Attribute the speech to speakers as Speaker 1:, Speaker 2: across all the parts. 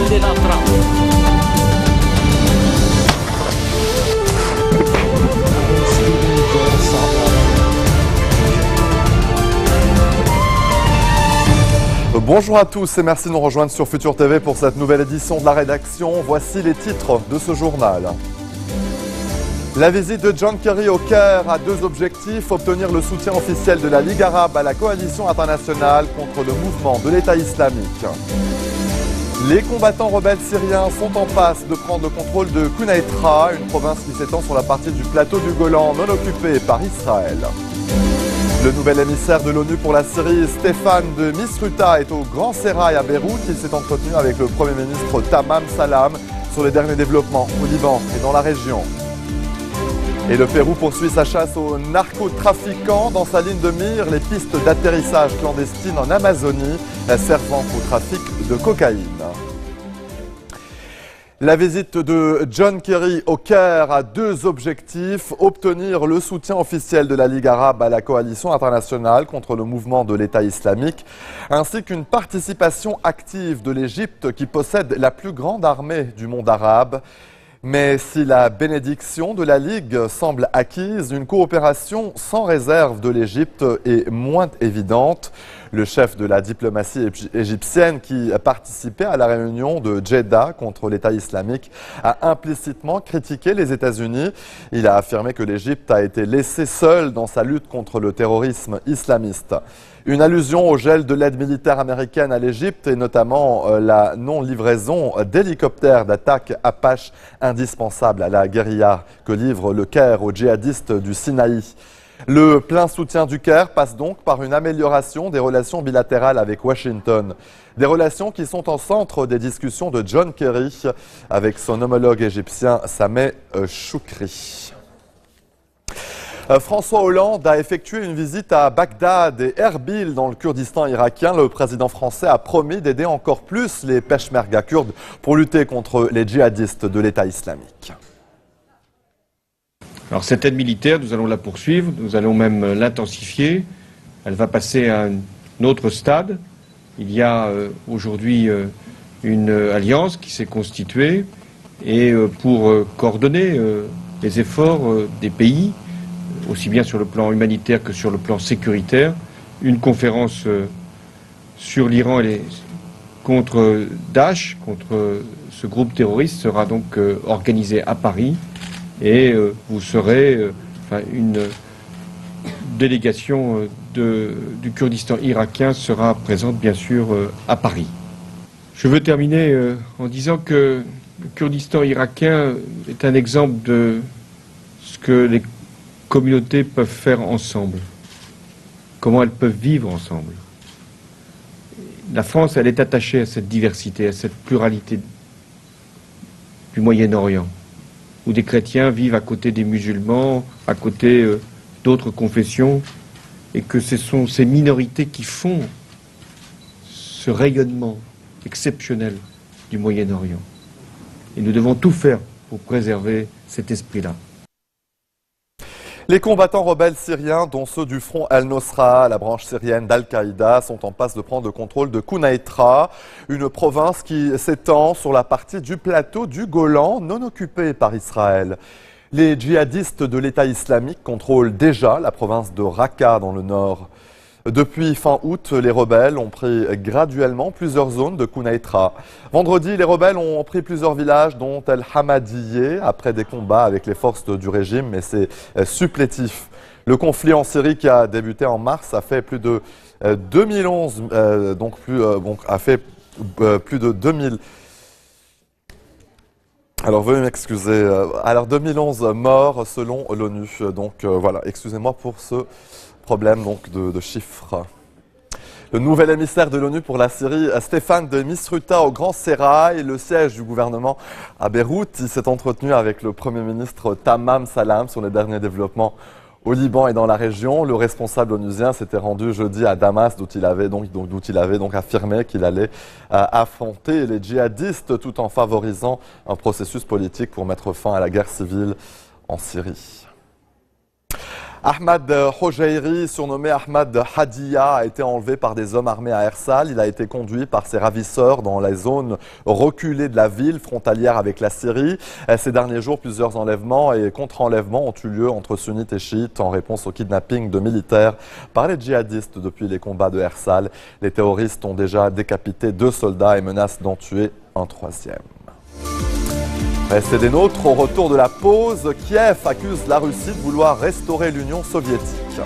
Speaker 1: de la trame.
Speaker 2: Bonjour à tous et merci de nous rejoindre sur Futur TV pour cette nouvelle édition de la rédaction. Voici les titres de ce journal. La visite de John Kerry au Caire a deux objectifs, obtenir le soutien officiel de la Ligue arabe à la coalition internationale contre le mouvement de l'État islamique. Les combattants rebelles syriens sont en passe de prendre le contrôle de Quneitra, une province qui s'étend sur la partie du plateau du Golan non occupée par Israël. Le nouvel émissaire de l'ONU pour la Syrie, Stéphane de Misrata, est au Grand Sérail à Beyrouth. Il s'est entretenu avec le Premier ministre Tamam Salam sur les derniers développements au Liban et dans la région. Et le Pérou poursuit sa chasse aux narcotrafiquants. Dans sa ligne de mire, les pistes d'atterrissage clandestines en Amazonie servant au trafic de cocaïne. La visite de John Kerry au Caire a deux objectifs, obtenir le soutien officiel de la Ligue arabe à la coalition internationale contre le mouvement de l'État islamique, ainsi qu'une participation active de l'Égypte qui possède la plus grande armée du monde arabe. Mais si la bénédiction de la Ligue semble acquise, une coopération sans réserve de l'Égypte est moins évidente. Le chef de la diplomatie égyptienne qui participait à la réunion de Jeddah contre l'État islamique a implicitement critiqué les États-Unis. Il a affirmé que l'Égypte a été laissée seule dans sa lutte contre le terrorisme islamiste. Une allusion au gel de l'aide militaire américaine à l'Égypte et notamment la non-livraison d'hélicoptères d'attaque Apache indispensables à la guérilla que livre le Caire aux djihadistes du Sinaï. Le plein soutien du Caire passe donc par une amélioration des relations bilatérales avec Washington. Des relations qui sont en centre des discussions de John Kerry avec son homologue égyptien Sameh Choukri. François Hollande a effectué une visite à Bagdad et Erbil dans le Kurdistan irakien. Le président français a promis d'aider encore plus les Peshmerga kurdes pour lutter contre les djihadistes de l'État islamique.
Speaker 3: Alors cette aide militaire, nous allons la poursuivre, nous allons même l'intensifier. Elle va passer à un autre stade. Il y a aujourd'hui une alliance qui s'est constituée et pour coordonner les efforts des pays, aussi bien sur le plan humanitaire que sur le plan sécuritaire, une conférence sur l'Iran et contre Daesh, contre ce groupe terroriste, sera donc organisée à Paris. Et vous serez une délégation du Kurdistan irakien sera présente bien sûr à Paris. Je veux terminer en disant que le Kurdistan irakien est un exemple de ce que les communautés peuvent faire ensemble, comment elles peuvent vivre ensemble. La France, elle est attachée à cette diversité, à cette pluralité du Moyen-Orient, où des chrétiens vivent à côté des musulmans, à côté d'autres confessions, et que ce sont ces minorités qui font ce rayonnement exceptionnel du Moyen-Orient. Et nous devons tout faire pour préserver cet esprit-là.
Speaker 2: Les combattants rebelles syriens, dont ceux du front Al-Nosra, la branche syrienne d'Al-Qaïda, sont en passe de prendre le contrôle de Quneitra, une province qui s'étend sur la partie du plateau du Golan non occupée par Israël. Les djihadistes de l'État islamique contrôlent déjà la province de Raqqa dans le nord. Depuis fin août, les rebelles ont pris graduellement plusieurs zones de Quneitra. Vendredi, les rebelles ont pris plusieurs villages, dont El Hamadiyeh, après des combats avec les forces du régime, mais c'est supplétif. Le conflit en Syrie qui a débuté en mars a fait plus de 2011, a fait plus de 2000. Alors, veuillez m'excuser. Alors, 2011 morts selon l'ONU. Donc, voilà, excusez-moi pour ce problème donc, de chiffres. Le nouvel émissaire de l'ONU pour la Syrie, Stéphane de Misrata, au Grand Sérail, le siège du gouvernement à Beyrouth. Il s'est entretenu avec le Premier ministre Tamam Salam sur les derniers développements au Liban et dans la région. Le responsable onusien s'était rendu jeudi à Damas, d'où il avait donc affirmé qu'il allait affronter les djihadistes tout en favorisant un processus politique pour mettre fin à la guerre civile en Syrie. Ahmad Hojairi, surnommé Ahmad Hadia, a été enlevé par des hommes armés à Ersal. Il a été conduit par ses ravisseurs dans la zone reculée de la ville, frontalière avec la Syrie. Ces derniers jours, plusieurs enlèvements et contre-enlèvements ont eu lieu entre sunnites et chiites en réponse au kidnapping de militaires par les djihadistes depuis les combats de Ersal. Les terroristes ont déjà décapité 2 soldats et menacent d'en tuer un 3e. Restez des nôtres, au retour de la pause, Kiev accuse la Russie de vouloir restaurer l'Union soviétique.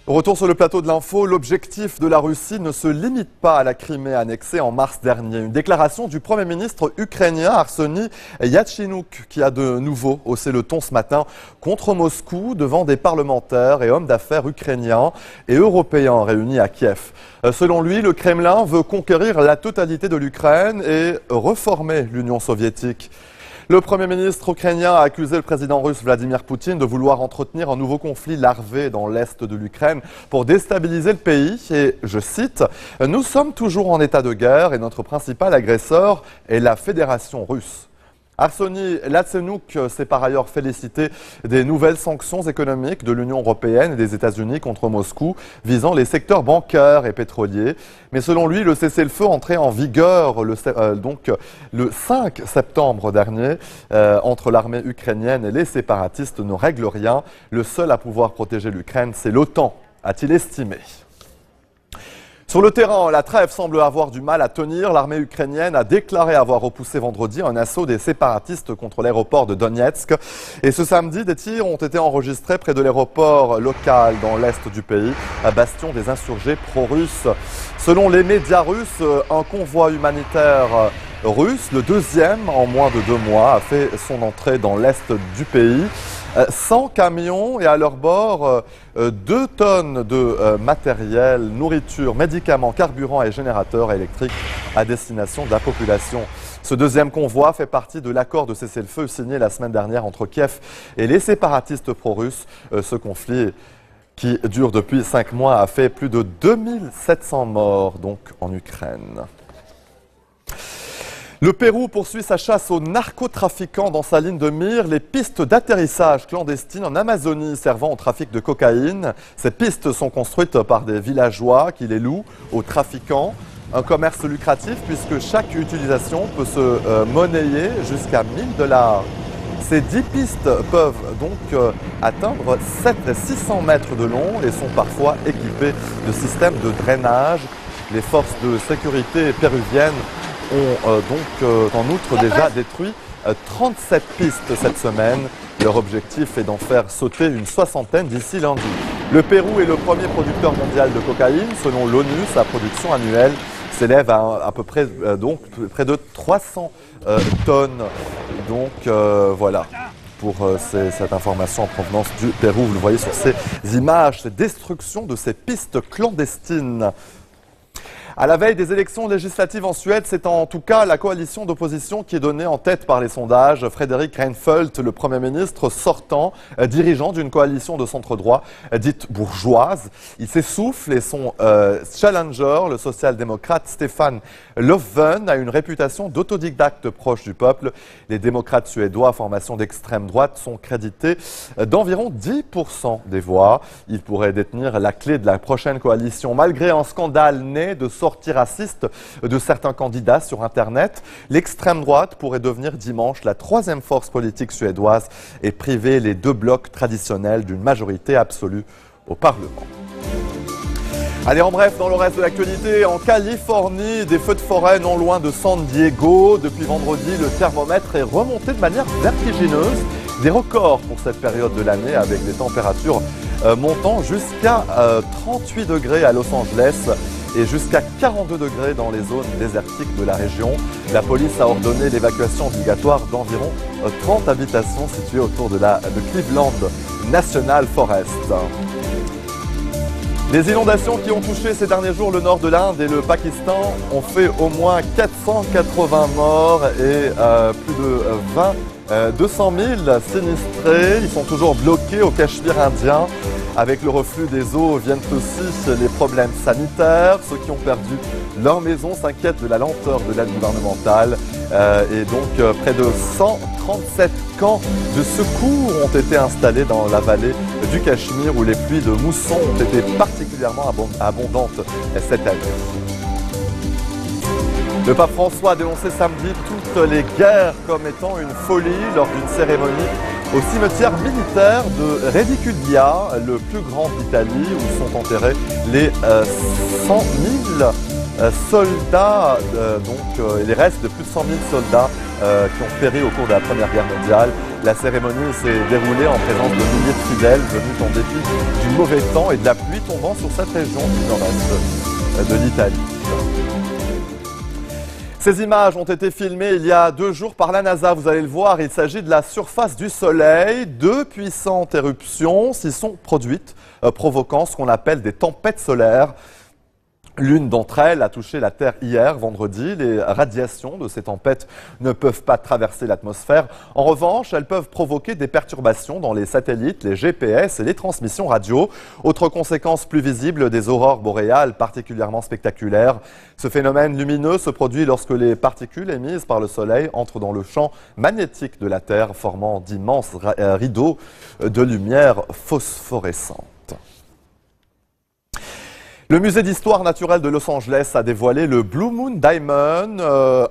Speaker 2: Retour sur le plateau de l'info, l'objectif de la Russie ne se limite pas à la Crimée annexée en mars dernier. Une déclaration du Premier ministre ukrainien Arseniy Yatcheniouk qui a de nouveau haussé le ton ce matin contre Moscou devant des parlementaires et hommes d'affaires ukrainiens et européens réunis à Kiev. Selon lui, le Kremlin veut conquérir la totalité de l'Ukraine et reformer l'Union soviétique. Le Premier ministre ukrainien a accusé le président russe Vladimir Poutine de vouloir entretenir un nouveau conflit larvé dans l'est de l'Ukraine pour déstabiliser le pays. Et, je cite, « Nous sommes toujours en état de guerre et notre principal agresseur est la Fédération russe ». Arseniy Yatcheniouk s'est par ailleurs félicité des nouvelles sanctions économiques de l'Union européenne et des États-Unis contre Moscou visant les secteurs bancaires et pétroliers. Mais selon lui, le cessez-le-feu entré en vigueur le 5 septembre dernier entre l'armée ukrainienne et les séparatistes ne règle rien. Le seul à pouvoir protéger l'Ukraine, c'est l'OTAN, a-t-il estimé. Sur le terrain, la trêve semble avoir du mal à tenir. L'armée ukrainienne a déclaré avoir repoussé vendredi un assaut des séparatistes contre l'aéroport de Donetsk. Et ce samedi, des tirs ont été enregistrés près de l'aéroport local dans l'est du pays, à bastion des insurgés pro-russes. Selon les médias russes, un convoi humanitaire russe, le 2e en moins de 2 mois, a fait son entrée dans l'est du pays. 100 camions et à leur bord 2 tonnes de matériel, nourriture, médicaments, carburant et générateurs électriques à destination de la population. Ce 2e convoi fait partie de l'accord de cessez-le-feu signé la semaine dernière entre Kiev et les séparatistes pro-russes. Ce conflit qui dure depuis 5 mois a fait plus de 2700 morts donc en Ukraine. Le Pérou poursuit sa chasse aux narcotrafiquants dans sa ligne de mire. Les pistes d'atterrissage clandestines en Amazonie servant au trafic de cocaïne. Ces pistes sont construites par des villageois qui les louent aux trafiquants. Un commerce lucratif puisque chaque utilisation peut se monnayer jusqu'à 1 000 $. Ces 10 pistes peuvent donc atteindre 600 mètres de long et sont parfois équipées de systèmes de drainage. Les forces de sécurité péruviennes ont en outre déjà détruit 37 pistes cette semaine. Leur objectif est d'en faire sauter une 60aine d'ici lundi. Le Pérou est le premier producteur mondial de cocaïne. Selon l'ONU, sa production annuelle s'élève à peu près près de 300 tonnes. Donc voilà pour cette information en provenance du Pérou. Vous le voyez sur ces images, cette destruction de ces pistes clandestines. À la veille des élections législatives en Suède, c'est en tout cas la coalition d'opposition qui est donnée en tête par les sondages. Fredrik Reinfeldt, le Premier ministre sortant, dirigeant d'une coalition de centre-droit dite bourgeoise, il s'essouffle et son challenger, le social-démocrate Stefan Löfven, a une réputation d'autodidacte proche du peuple. Les démocrates suédois, formation d'extrême droite, sont crédités d'environ 10% des voix. Ils pourraient détenir la clé de la prochaine coalition, malgré un scandale né de sorties racistes de certains candidats sur Internet. L'extrême droite pourrait devenir dimanche la 3e force politique suédoise et priver les 2 blocs traditionnels d'une majorité absolue au Parlement. Allez, en bref, dans le reste de l'actualité, en Californie, des feux de forêt non loin de San Diego. Depuis vendredi, le thermomètre est remonté de manière vertigineuse. Des records pour cette période de l'année avec des températures montant jusqu'à 38 degrés à Los Angeles et jusqu'à 42 degrés dans les zones désertiques de la région. La police a ordonné l'évacuation obligatoire d'environ 30 habitations situées autour de Cleveland National Forest. Les inondations qui ont touché ces derniers jours le nord de l'Inde et le Pakistan ont fait au moins 480 morts et plus de 20 200 000 sinistrés, ils sont toujours bloqués au Cachemire indien. Avec le reflux des eaux viennent aussi les problèmes sanitaires. Ceux qui ont perdu leur maison s'inquiètent de la lenteur de l'aide gouvernementale. Et donc près de 137 camps de secours ont été installés dans la vallée du Cachemire où les pluies de mousson ont été particulièrement abondantes cette année. Le pape François a dénoncé samedi toutes les guerres comme étant une folie lors d'une cérémonie au cimetière militaire de Rediculia, le plus grand d'Italie, où sont enterrés les 100 000 soldats, et les restes de plus de 100 000 soldats qui ont péri au cours de la Première Guerre mondiale. La cérémonie s'est déroulée en présence de milliers de fidèles venus en dépit du mauvais temps et de la pluie tombant sur cette région du nord-est de l'Italie. Ces images ont été filmées il y a 2 jours par la NASA. Vous allez le voir, il s'agit de la surface du Soleil. 2 puissantes éruptions s'y sont produites, provoquant ce qu'on appelle des tempêtes solaires. L'une d'entre elles a touché la Terre hier, vendredi. Les radiations de ces tempêtes ne peuvent pas traverser l'atmosphère. En revanche, elles peuvent provoquer des perturbations dans les satellites, les GPS et les transmissions radio. Autre conséquence plus visible, des aurores boréales particulièrement spectaculaires. Ce phénomène lumineux se produit lorsque les particules émises par le Soleil entrent dans le champ magnétique de la Terre, formant d'immenses rideaux de lumière phosphorescente. Le musée d'histoire naturelle de Los Angeles a dévoilé le Blue Moon Diamond,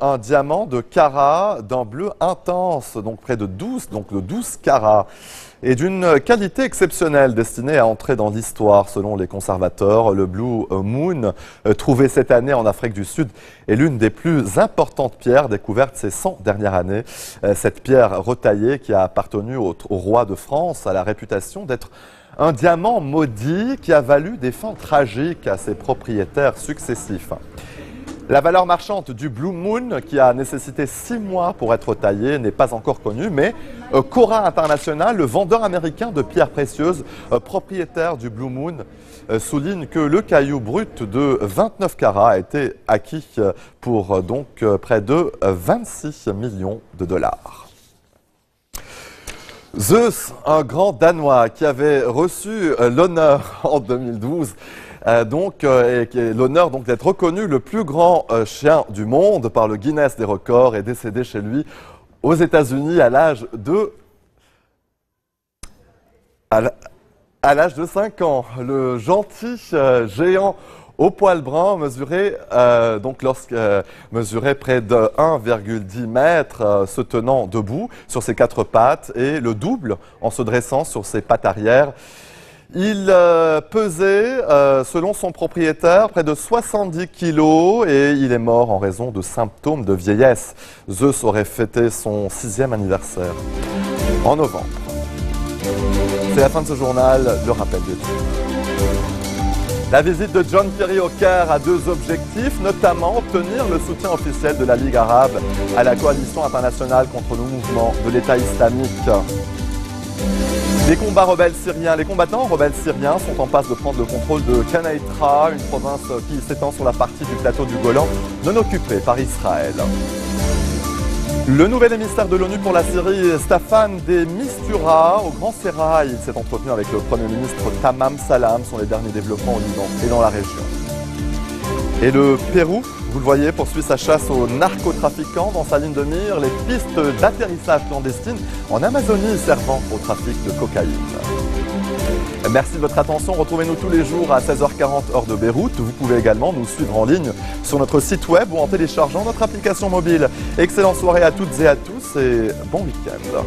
Speaker 2: un diamant de carat d'un bleu intense, donc près de 12 carats, et d'une qualité exceptionnelle destinée à entrer dans l'histoire selon les conservateurs. Le Blue Moon, trouvé cette année en Afrique du Sud, est l'une des plus importantes pierres découvertes ces 100 dernières années. Cette pierre retaillée qui a appartenu au roi de France a la réputation d'être un diamant maudit qui a valu des fins tragiques à ses propriétaires successifs. La valeur marchande du Blue Moon, qui a nécessité 6 mois pour être taillé, n'est pas encore connue, mais Cora International, le vendeur américain de pierres précieuses, propriétaire du Blue Moon, souligne que le caillou brut de 29 carats a été acquis pour près de 26 millions de dollars. Zeus, un grand Danois qui avait reçu l'honneur en 2012, l'honneur d'être reconnu le plus grand chien du monde par le Guinness des records, est décédé chez lui aux États-Unis à l'âge de 5 ans. Le gentil géant au poil brun mesurait près de 1,10 mètres, se tenant debout sur ses 4 pattes et le double en se dressant sur ses pattes arrière. Il pesait, selon son propriétaire, près de 70 kilos et il est mort en raison de symptômes de vieillesse. Zeus aurait fêté son 6e anniversaire en novembre. C'est la fin de ce journal, le rappel des titres. La visite de John Kerry au Caire a 2 objectifs, notamment obtenir le soutien officiel de la Ligue arabe à la coalition internationale contre le mouvement de l'État islamique. Les combattants rebelles syriens sont en passe de prendre le contrôle de Quneitra, une province qui s'étend sur la partie du plateau du Golan non occupée par Israël. Le nouvel émissaire de l'ONU pour la Syrie, Staffan de Mistura, au Grand Sérail, il s'est entretenu avec le Premier ministre Tamam Salam sur les derniers développements au Liban et dans la région. Et le Pérou, vous le voyez, poursuit sa chasse aux narcotrafiquants dans sa ligne de mire, les pistes d'atterrissage clandestines en Amazonie servant au trafic de cocaïne. Merci de votre attention. Retrouvez-nous tous les jours à 16h40 heure de Beyrouth. Vous pouvez également nous suivre en ligne sur notre site web ou en téléchargeant notre application mobile. Excellente soirée à toutes et à tous et bon week-end.